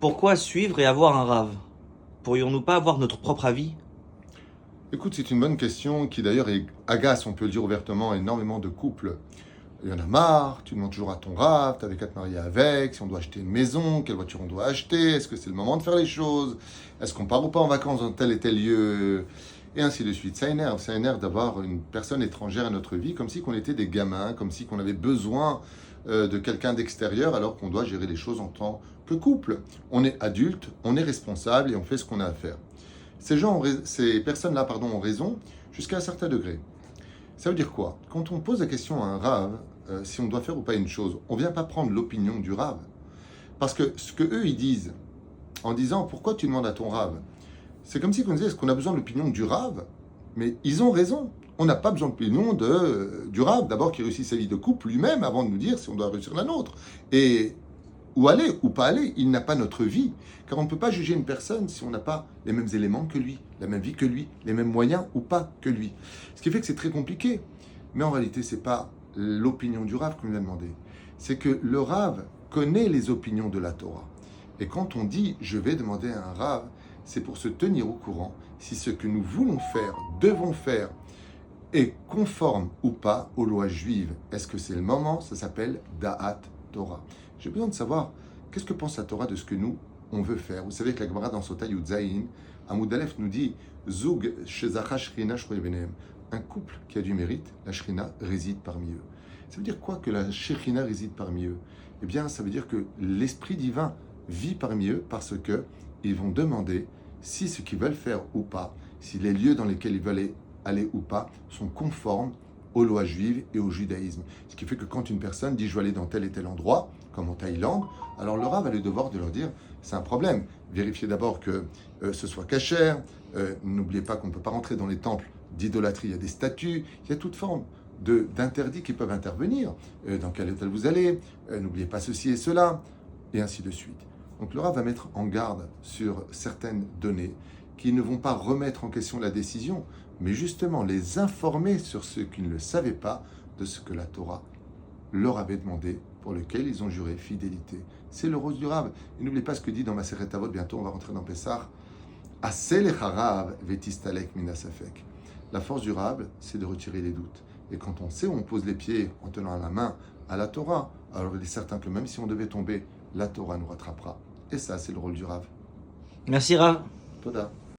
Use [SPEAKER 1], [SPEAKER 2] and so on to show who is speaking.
[SPEAKER 1] Pourquoi suivre et avoir un rave? Pourrions-nous pas avoir notre propre avis?
[SPEAKER 2] Écoute, c'est une bonne question qui d'ailleurs agace, on peut le dire ouvertement, énormément de couples. Il y en a marre, tu demandes toujours à ton rave, t'avais qu'à te marier avec, si on doit acheter une maison, quelle voiture on doit acheter, est-ce que c'est le moment de faire les choses, est-ce qu'on part ou pas en vacances dans tel et tel lieu, et ainsi de suite. Ça énerve d'avoir une personne étrangère à notre vie, comme si qu'on était des gamins, comme si qu'on avait besoin de quelqu'un d'extérieur alors qu'on doit gérer les choses en tant que couple. On est adulte, on est responsable et on fait ce qu'on a à faire. Ces personnes-là ont raison jusqu'à un certain degré. Ça veut dire quoi? Quand on pose la question à un rave, si on doit faire ou pas une chose, on ne vient pas prendre l'opinion du rave. Parce que ce que eux ils disent, en disant pourquoi tu demandes à ton rave, c'est comme si on disait est-ce qu'on a besoin de l'opinion du rave? Mais ils ont raison. On n'a pas besoin de l'opinion du rave, d'abord qui réussit sa vie de couple lui-même avant de nous dire si on doit réussir la nôtre. Et où aller ou pas aller, il n'a pas notre vie. Car on ne peut pas juger une personne si on n'a pas les mêmes éléments que lui, la même vie que lui, les mêmes moyens ou pas que lui. Ce qui fait que c'est très compliqué. Mais en réalité, ce n'est pas l'opinion du Rav qu'on lui a demandé. C'est que le Rav connaît les opinions de la Torah. Et quand on dit je vais demander à un Rav, c'est pour se tenir au courant si ce que nous voulons faire, devons faire, est conforme ou pas aux lois juives. Est-ce que c'est le moment? Ça s'appelle Da'at Torah. J'ai besoin de savoir qu'est-ce que pense la Torah de ce que nous, on veut faire. Vous savez que la Gemara dans Sota Yudzaïn, Amoud Aleph nous dit Zug shezacha shrina shroye benehem. Un couple qui a du mérite, la shrina réside parmi eux. Ça veut dire quoi que la shrina réside parmi eux? Eh bien, ça veut dire que l'Esprit divin vit parmi eux parce que ils vont demander si ce qu'ils veulent faire ou pas, si les lieux dans lesquels ils veulent aller ou pas, sont conformes aux lois juives et au judaïsme. Ce qui fait que quand une personne dit je vais aller dans tel et tel endroit, comme en Thaïlande, alors le Rav a le devoir de leur dire c'est un problème. Vérifiez d'abord que ce soit cachère. N'oubliez pas qu'on ne peut pas rentrer dans les temples d'idolâtrie. Il y a des statues, il y a toute forme d'interdits qui peuvent intervenir. Dans quel hôtel vous allez, n'oubliez pas ceci et cela, et ainsi de suite. Donc le Rav va mettre en garde sur certaines données qui ne vont pas remettre en question la décision, mais justement les informer sur ceux qui ne le savaient pas de ce que la Torah leur avait demandé, pour lequel ils ont juré fidélité. C'est le rôle du Rav. Et n'oubliez pas ce que dit dans Maseret Avot, bientôt on va rentrer dans Pessah, Asel echarav vetistalek minasafek. La force du Rav, c'est de retirer les doutes. Et quand on sait où on pose les pieds en tenant la main à la Torah, alors il est certain que même si on devait tomber, la Torah nous rattrapera. Et ça, c'est le rôle du Rav.
[SPEAKER 1] Merci Rav.
[SPEAKER 2] Toda.